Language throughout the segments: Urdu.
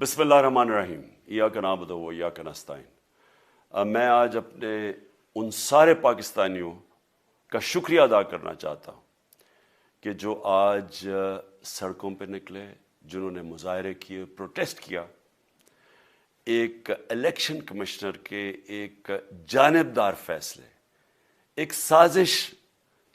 بسم اللہ الرحمن الرحیم ایاک نعبد و ایاک نستعین۔ میں آج اپنے ان سارے پاکستانیوں کا شکریہ ادا کرنا چاہتا ہوں کہ جو آج سڑکوں پہ نکلے، جنہوں نے مظاہرے کیے، پروٹیسٹ کیا، ایک الیکشن کمشنر کے ایک جانبدار فیصلے، ایک سازش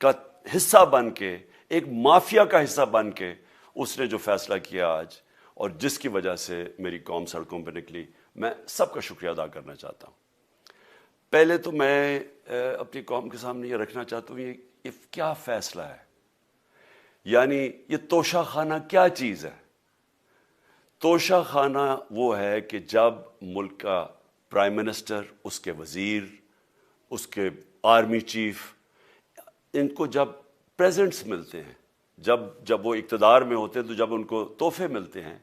کا حصہ بن کے، ایک مافیا کا حصہ بن کے اس نے جو فیصلہ کیا آج، اور جس کی وجہ سے میری قوم سڑکوں پہ نکلی، میں سب کا شکریہ ادا کرنا چاہتا ہوں۔ پہلے تو میں اپنی قوم کے سامنے یہ رکھنا چاہتا ہوں یہ کیا فیصلہ ہے، یعنی یہ توشہ خانہ کیا چیز ہے۔ توشہ خانہ وہ ہے کہ جب ملک کا پرائم منسٹر، اس کے وزیر، اس کے آرمی چیف، ان کو جب پریزنٹس ملتے ہیں، جب وہ اقتدار میں ہوتے ہیں، تو جب ان کو تحفے ملتے ہیں،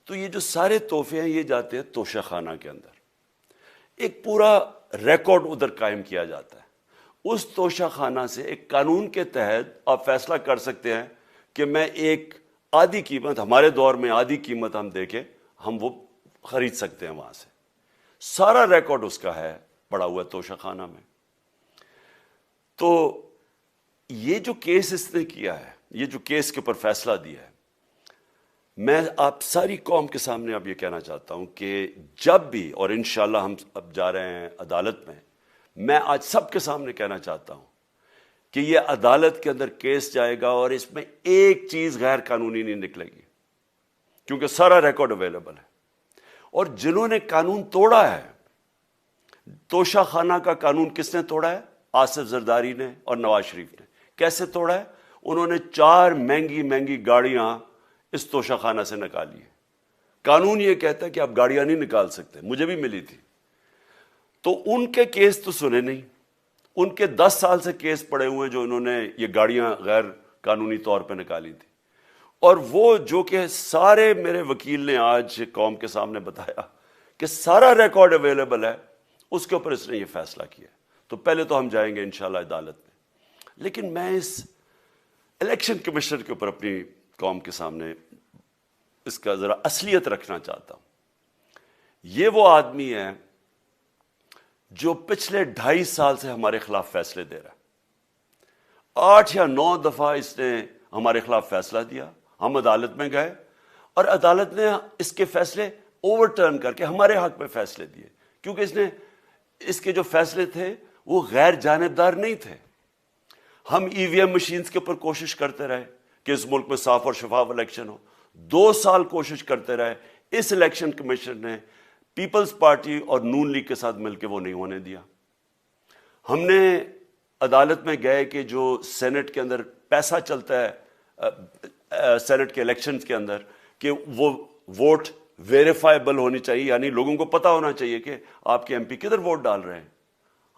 تو یہ جو سارے تحفے ہیں یہ جاتے ہیں توشہ خانہ کے اندر۔ ایک پورا ریکارڈ ادھر قائم کیا جاتا ہے۔ اس توشہ خانہ سے ایک قانون کے تحت آپ فیصلہ کر سکتے ہیں کہ میں ایک آدھی قیمت، ہمارے دور میں آدھی قیمت ہم دے کے ہم وہ خرید سکتے ہیں وہاں سے۔ سارا ریکارڈ اس کا ہے پڑا ہوا ہے توشہ خانہ میں۔ تو یہ جو کیس اس نے کیا ہے، یہ جو کیس کے اوپر فیصلہ دیا ہے، میں آپ ساری قوم کے سامنے اب یہ کہنا چاہتا ہوں کہ جب بھی، اور انشاءاللہ ہم اب جا رہے ہیں عدالت میں آج سب کے سامنے کہنا چاہتا ہوں کہ یہ عدالت کے اندر کیس جائے گا اور اس میں ایک چیز غیر قانونی نہیں نکلے گی، کیونکہ سارا ریکارڈ اویلیبل ہے۔ اور جنہوں نے قانون توڑا ہے، توشہ خانہ کا قانون کس نے توڑا ہے؟ آصف زرداری نے اور نواز شریف نے۔ کیسے توڑا ہے؟ انہوں نے 4 مہنگی گاڑیاں اس توشہ خانہ سے نکالی ہیں۔ قانون یہ کہتا ہے کہ آپ گاڑیاں نہیں نکال سکتے، مجھے بھی ملی تھی۔ تو ان کے کیس تو سنے نہیں، ان کے 10 سال سے کیس پڑے ہوئے جو انہوں نے یہ گاڑیاں غیر قانونی طور پہ نکالی تھی۔ اور وہ جو کہ سارے میرے وکیل نے آج قوم کے سامنے بتایا کہ سارا ریکارڈ اویلیبل ہے، اس کے اوپر اس نے یہ فیصلہ کیا۔ تو پہلے تو ہم جائیں گے انشاءاللہ عدالت میں، لیکن میں اس الیکشن کمشنر کے اوپر اپنی قوم کے سامنے اس کا ذرا اصلیت رکھنا چاہتا ہوں۔ یہ وہ آدمی ہے جو پچھلے 2.5 سال سے ہمارے خلاف فیصلے دے رہا ہے۔ 8 یا 9 دفعہ اس نے ہمارے خلاف فیصلہ دیا، ہم عدالت میں گئے اور عدالت نے اس کے فیصلے اوور ٹرن کر کے ہمارے حق میں فیصلے دیے، کیونکہ اس کے جو فیصلے تھے وہ غیر جانبدار نہیں تھے۔ ہم ای وی ایم مشینز کے اوپر کوشش کرتے رہے کہ اس ملک میں صاف اور شفاف الیکشن ہو، 2 سال کوشش کرتے رہے۔ اس الیکشن کمیشن نے پیپلز پارٹی اور نون لیگ کے ساتھ مل کے وہ نہیں ہونے دیا۔ ہم نے عدالت میں گئے کہ جو سینٹ کے اندر پیسہ چلتا ہے، سینٹ کے الیکشنز کے اندر، کہ وہ ووٹ ویریفائبل ہونی چاہیے، یعنی لوگوں کو پتہ ہونا چاہیے کہ آپ کے ایم پی کدھر ووٹ ڈال رہے ہیں۔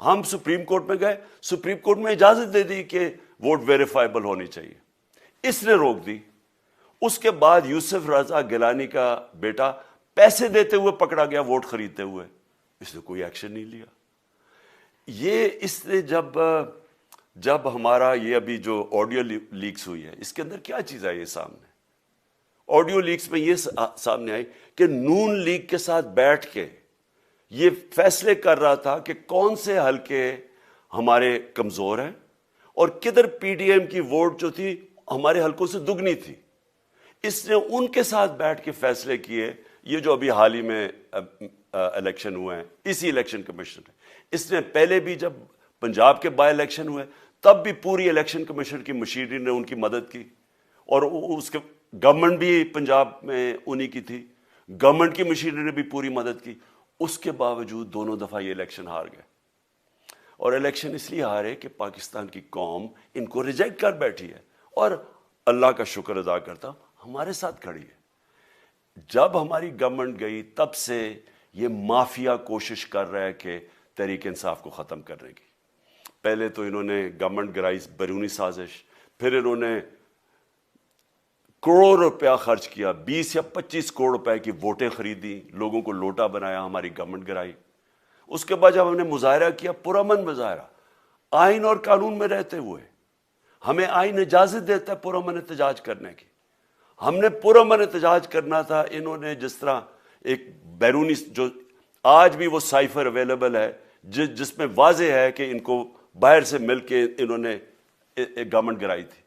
ہم سپریم کورٹ میں گئے، سپریم کورٹ میں اجازت دے دی کہ ووٹ ویریفائبل ہونی چاہیے، اس نے روک دی۔ اس کے بعد یوسف رضا گیلانی کا بیٹا پیسے دیتے ہوئے پکڑا گیا ووٹ خریدتے ہوئے، اس نے کوئی ایکشن نہیں لیا۔ یہ اس نے جب ہمارا یہ ابھی جو آڈیو لیکس ہوئی ہے، اس کے اندر کیا چیز آئی ہے سامنے؟ آڈیو لیکس میں یہ سامنے آئی کہ نون لیگ کے ساتھ بیٹھ کے یہ فیصلے کر رہا تھا کہ کون سے حلقے ہمارے کمزور ہیں اور کدھر پی ڈی ایم کی ووٹ جو تھی ہمارے حلقوں سے دگنی تھی۔ اس نے ان کے ساتھ بیٹھ کے فیصلے کیے۔ یہ جو ابھی حال ہی میں الیکشن ہوئے ہیں، اسی الیکشن کمیشن نے، اس نے پہلے بھی جب پنجاب کے بائی الیکشن ہوئے تب بھی پوری الیکشن کمیشن کی مشینری نے ان کی مدد کی، اور اس کے گورنمنٹ بھی پنجاب میں انہی کی تھی، گورنمنٹ کی مشینری نے بھی پوری مدد کی۔ اس کے باوجود دونوں دفعہ یہ الیکشن ہار گئے، اور الیکشن اس لیے ہارے کہ پاکستان کی قوم ان کو ریجیکٹ کر بیٹھی ہے، اور اللہ کا شکر ادا کرتا ہوں ہمارے ساتھ کھڑی ہے۔ جب ہماری گورنمنٹ گئی تب سے یہ مافیا کوشش کر رہا ہے کہ تحریک انصاف کو ختم کرنے کی۔ پہلے تو انہوں نے گورنمنٹ گرائی بیرونی سازش، پھر انہوں نے کروڑ روپیہ خرچ کیا، 20 یا 25 کروڑ روپے کی ووٹیں خریدی، لوگوں کو لوٹا بنایا، ہماری گورنمنٹ گرائی۔ اس کے بعد جب ہم نے مظاہرہ کیا، پرامن مظاہرہ، آئین اور قانون میں رہتے ہوئے، ہمیں آئین اجازت دیتا ہے پرامن احتجاج کرنے کی، ہم نے پرامن احتجاج کرنا تھا۔ انہوں نے جس طرح ایک بیرونی جو آج بھی وہ سائفر اویلیبل ہے جس میں واضح ہے کہ ان کو باہر سے مل کے انہوں نے ایک گورنمنٹ گرائی تھی.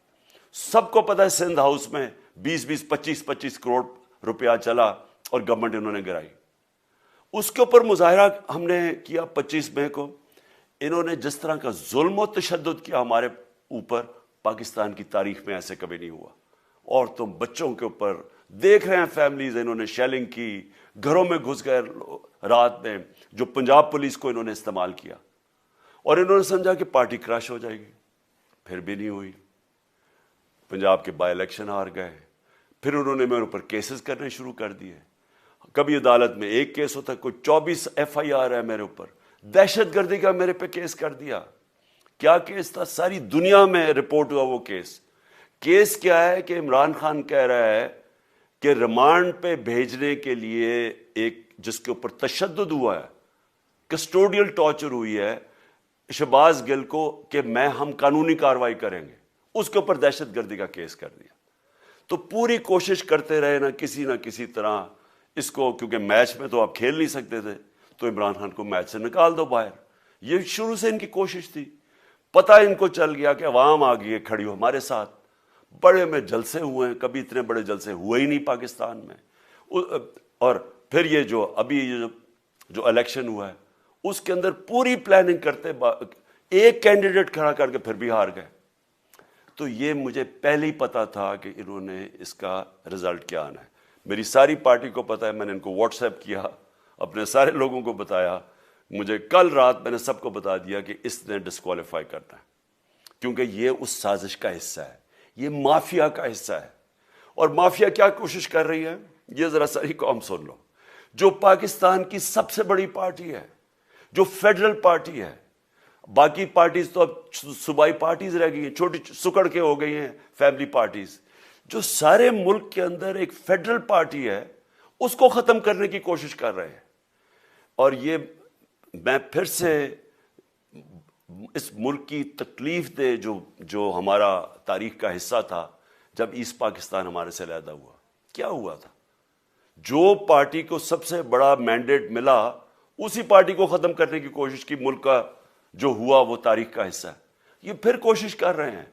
سب کو پتہ ہے سندھ ہاؤس میں 20-25 کروڑ روپیہ چلا اور گورنمنٹ انہوں نے گرائی. اس کے اوپر مظاہرہ ہم نے کیا 25 مئی کو. انہوں نے جس طرح کا ظلم و تشدد کیا ہمارے اوپر پاکستان کی تاریخ میں ایسے کبھی نہیں ہوا. عورتوں بچوں کے اوپر دیکھ رہے ہیں فیملیز, انہوں نے شیلنگ کی, گھروں میں گھس گئے رات میں, جو پنجاب پولیس کو انہوں نے استعمال کیا اور انہوں نے سمجھا کہ پارٹی کراش ہو جائے گی. پھر بھی نہیں ہوئی. پنجاب کے بائی الیکشن ہار گئے. پھر انہوں نے میرے اوپر کیسز کرنے شروع کر دیے. کبھی عدالت میں ایک کیس ہوتا, کوئی 24 FIR ہے میرے اوپر. دہشت گردی کا میرے پہ کیس کر دیا. کیا کیس تھا؟ ساری دنیا میں رپورٹ ہوا وہ کیس. کیس کیا ہے کہ عمران خان کہہ رہا ہے کہ ریمانڈ پہ بھیجنے کے لیے ایک جس کے اوپر تشدد ہوا ہے, کسٹوڈیل ٹارچر ہوئی ہے شہباز گل کو, کہ ہم قانونی کارروائی کریں گے, اس کے اوپر دہشت گردی کا کیس کر دیا. تو پوری کوشش کرتے رہے نہ کسی طرح اس کو, کیونکہ میچ میں تو آپ کھیل نہیں سکتے تھے, تو عمران خان کو میچ سے نکال دو باہر. یہ شروع سے ان کی کوشش تھی. پتہ ان کو چل گیا کہ عوام آ گئی ہے کھڑی ہو ہمارے ساتھ. بڑے میں جلسے ہوئے ہیں, کبھی اتنے بڑے جلسے ہوئے ہی نہیں پاکستان میں. اور پھر یہ جو ابھی جو الیکشن ہوا ہے اس کے اندر پوری پلاننگ کرتے ایک کینڈیڈیٹ کھڑا کر کے پھر بھی ہار گئے. تو یہ مجھے پہلے ہی پتا تھا کہ انہوں نے اس کا رزلٹ کیا آنا ہے. میری ساری پارٹی کو پتا ہے, میں نے ان کو واٹس ایپ کیا, اپنے سارے لوگوں کو بتایا. مجھے کل رات میں نے سب کو بتا دیا کہ اس نے ڈسکوالیفائی کرنا ہے, کیونکہ یہ اس سازش کا حصہ ہے, یہ مافیا کا حصہ ہے. اور مافیا کیا کوشش کر رہی ہے یہ ذرا ساری قوم سن لو. جو پاکستان کی سب سے بڑی پارٹی ہے, جو فیڈرل پارٹی ہے, باقی پارٹیز تو اب صوبائی پارٹیز رہ گئی ہیں, چھوٹی سکڑ کے ہو گئی ہیں فیملی پارٹیز. جو سارے ملک کے اندر ایک فیڈرل پارٹی ہے اس کو ختم کرنے کی کوشش کر رہے ہیں. اور یہ میں پھر سے اس ملک کی تکلیف دے جو ہمارا تاریخ کا حصہ تھا, جب ایسٹ پاکستان ہمارے سے علیحدہ ہوا, کیا ہوا تھا؟ جو پارٹی کو سب سے بڑا مینڈیٹ ملا اسی پارٹی کو ختم کرنے کی کوشش کی. ملک کا جو ہوا وہ تاریخ کا حصہ ہے. یہ پھر کوشش کر رہے ہیں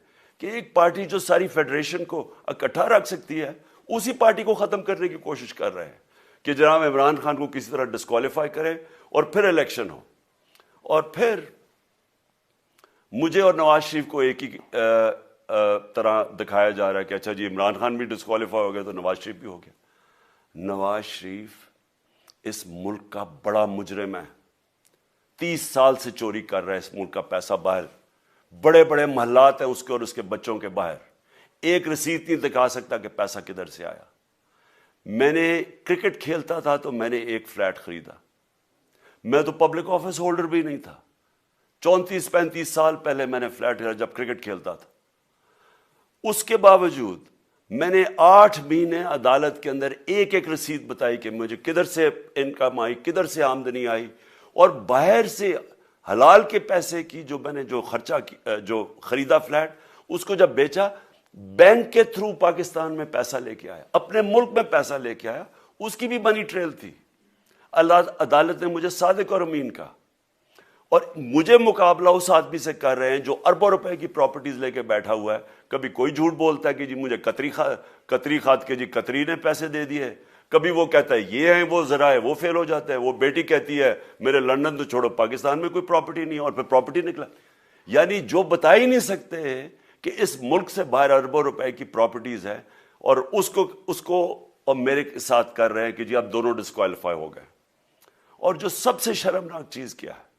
کہ ایک پارٹی جو ساری فیڈریشن کو اکٹھا رکھ سکتی ہے اسی پارٹی کو ختم کرنے کی کوشش کر رہے ہیں کہ جناب عمران خان کو کسی طرح ڈسکوالیفائی کریں اور پھر الیکشن ہو. اور پھر مجھے اور نواز شریف کو ایک ہی طرح دکھایا جا رہا ہے کہ اچھا جی عمران خان بھی ڈسکوالیفائی ہو گیا تو نواز شریف بھی ہو گیا. نواز شریف اس ملک کا بڑا مجرم ہے. 30 سال سے چوری کر رہا ہے اس ملک کا پیسہ باہر. بڑے بڑے محلات ہیں اس کے اور اس کے بچوں کے باہر. ایک رسید نہیں دکھا سکتا کہ پیسہ کدھر سے آیا. میں نے کرکٹ کھیلتا تھا تو میں نے ایک فلیٹ خریدا. میں تو پبلک آفس ہولڈر بھی نہیں تھا. 34-35 سال پہلے میں نے فلیٹ خریدا جب کرکٹ کھیلتا تھا. اس کے باوجود میں نے 8 مہینے عدالت کے اندر ایک ایک رسید بتائی کہ مجھے کدھر سے انکم آئی, کدھر سے آمدنی آئی, اور باہر سے حلال کے پیسے کی جو میں نے جو خرچہ جو خریدا فلیٹ, اس کو جب بیچا بینک کے تھرو پاکستان میں پیسہ لے کے آیا, اپنے ملک میں پیسہ لے کے آیا, اس کی بھی منی ٹریل تھی. عدالت نے مجھے صادق اور امین کہا, اور مجھے مقابلہ اس آدمی سے کر رہے ہیں جو اربوں روپے کی پراپرٹیز لے کے بیٹھا ہوا ہے. کبھی کوئی جھوٹ بولتا ہے کہ جی مجھے قطری کھاد کے جی قطری نے پیسے دے دیے, کبھی وہ کہتا ہے یہ ہے وہ ذرائع وہ فیل ہو جاتا ہے, وہ بیٹی کہتی ہے میرے لندن تو چھوڑو پاکستان میں کوئی پراپرٹی نہیں ہے, اور پھر پراپرٹی نکلا. یعنی جو بتا ہی نہیں سکتے کہ اس ملک سے باہر اربوں روپے کی پراپرٹیز ہے, اور اس کو اور میرے ساتھ کر رہے ہیں کہ جی آپ دونوں ڈسکوالیفائی ہو گئے. اور جو سب سے شرمناک چیز کیا ہے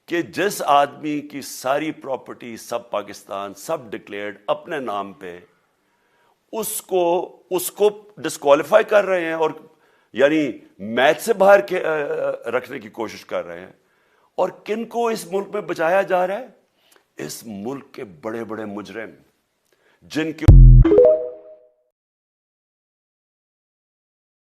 کہ جس آدمی کی ساری پراپرٹی سب پاکستان سب ڈکلیئرڈ اپنے نام پہ, اس کو ڈسکوالیفائی کر رہے ہیں, اور یعنی میچ سے باہر رکھنے کی کوشش کر رہے ہیں. اور کن کو اس ملک میں بچایا جا رہا ہے؟ اس ملک کے بڑے بڑے مجرم جن کے